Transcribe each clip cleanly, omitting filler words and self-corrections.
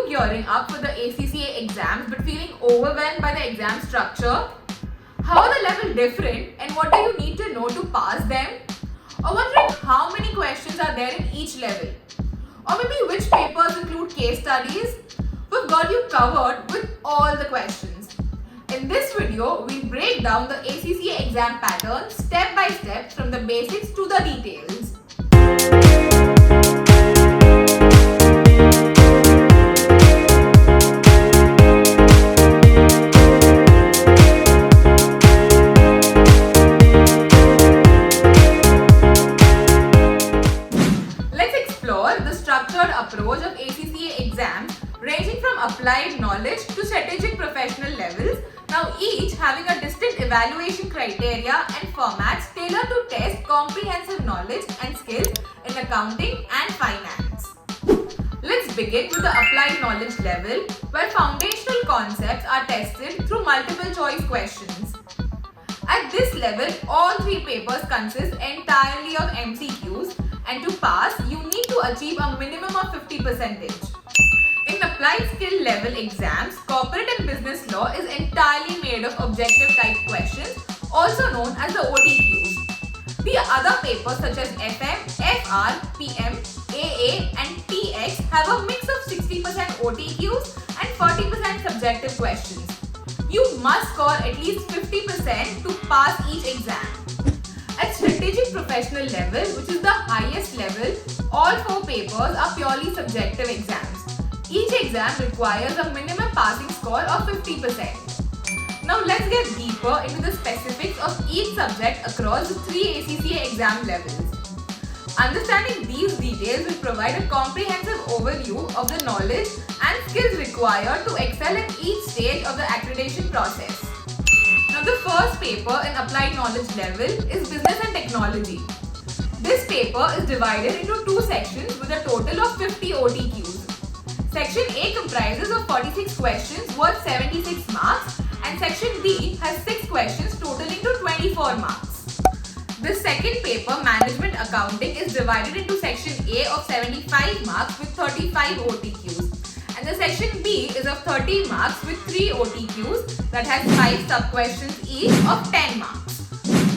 gearing up for the ACCA exams but feeling overwhelmed by the exam structure? How are the level different and what do you need to know to pass them? Or wondering how many questions are there in each level? Or maybe which papers include case studies? We've got you covered with all the questions. In this video, we break down the ACCA exam pattern step by step from the basics to the details. The structured approach of ACCA exams ranging from applied knowledge to strategic professional levels, now each having a distinct evaluation criteria and formats tailored to test comprehensive knowledge and skills in accounting and finance. Let's begin with the applied knowledge level where foundational concepts are tested through multiple choice questions. At this level, all three papers consist entirely of MCQs, and to pass, you need to achieve a minimum of 50%. In applied skill level exams, corporate and business law is entirely made of objective type questions, also known as the OTQs. The other papers such as FM, FR, PM, AA and TX have a mix of 60% OTQs and 40% subjective questions. You must score at least 50% to pass each exam. At strategic professional level, which is the highest level, all four papers are purely subjective exams. Each exam requires a minimum passing score of 50%. Now let's get deeper into the specifics of each subject across the three ACCA exam levels. Understanding these details will provide a comprehensive overview of the knowledge and skills required to excel in each stage of the accreditation process. Now the first paper in applied knowledge level is business and technology. This paper is divided into two sections with a total of 50 OTQs. Section A comprises of 46 questions worth 76 marks and section B has 6 questions totaling to 24 marks. The second paper, management accounting, is divided into section A of 75 marks with 35 OTQs. And the section B is of 30 marks with 3 OTQs that has 5 sub-questions each of 10 marks.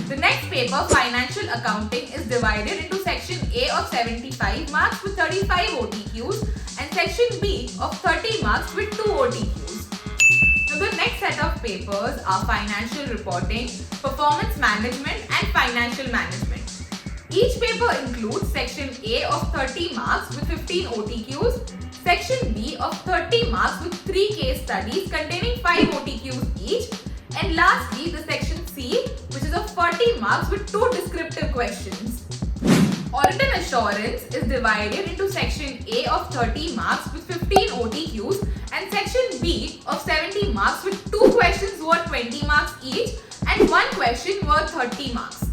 The next paper, financial accounting, is divided into section A of 75 marks with 35 OTQs and section B of 30 marks with 2 OTQs. Now the next set of papers are financial reporting, performance management and financial management. Each paper includes section A of 30 marks with 15 OTQs, section B of 30 marks with 3 case studies containing 5 OTQs each, and lastly the section C, which is of 40 marks with 2 descriptive questions. Audit and assurance is divided into section A of 30 marks with 15 OTQs and section B of 70 marks with 2 questions worth 20 marks each and 1 question worth 30 marks.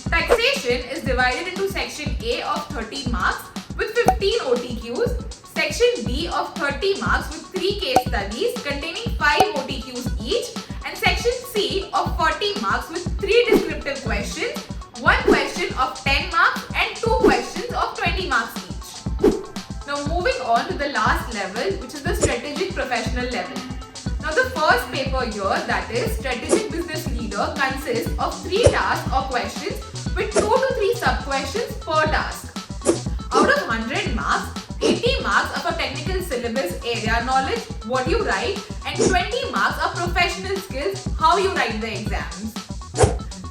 Taxation is divided into section A of 30 marks with 15 OTQs, section B of 30 marks with 3 case studies containing 5 OTQs each, and section C of 40 marks with 3 descriptive questions, 1 question of 10 marks and 2 questions of 20 marks each. Now moving on to the last level, which is the strategic professional level. Now the first paper here, that is strategic business leader, consists of 3 tasks or questions with 2 to 3 sub-questions per task. Out of 100 marks, 80 marks are for technical syllabus area knowledge, what you write, and 20 marks are professional skills, how you write the exams.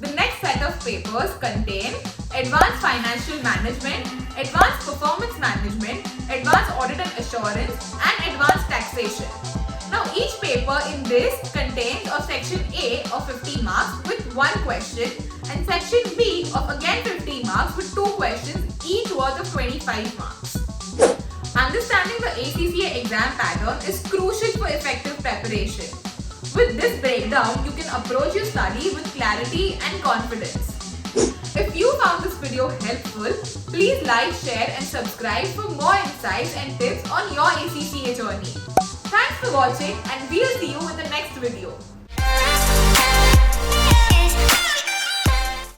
The next set of papers contain advanced financial management, advanced performance management, advanced audit and assurance, and advanced taxation. Now each paper in this contains of section A of 50 marks with 1 question and section B of again 50 marks with 2 questions, each worth of 25 marks. Understanding the ACCA exam pattern is crucial for effective preparation. With this breakdown, you can approach your study with clarity and confidence. If you found this video helpful, please like, share and subscribe for more insights and tips on your ACCA journey. Thanks for watching and we'll see you in the next video.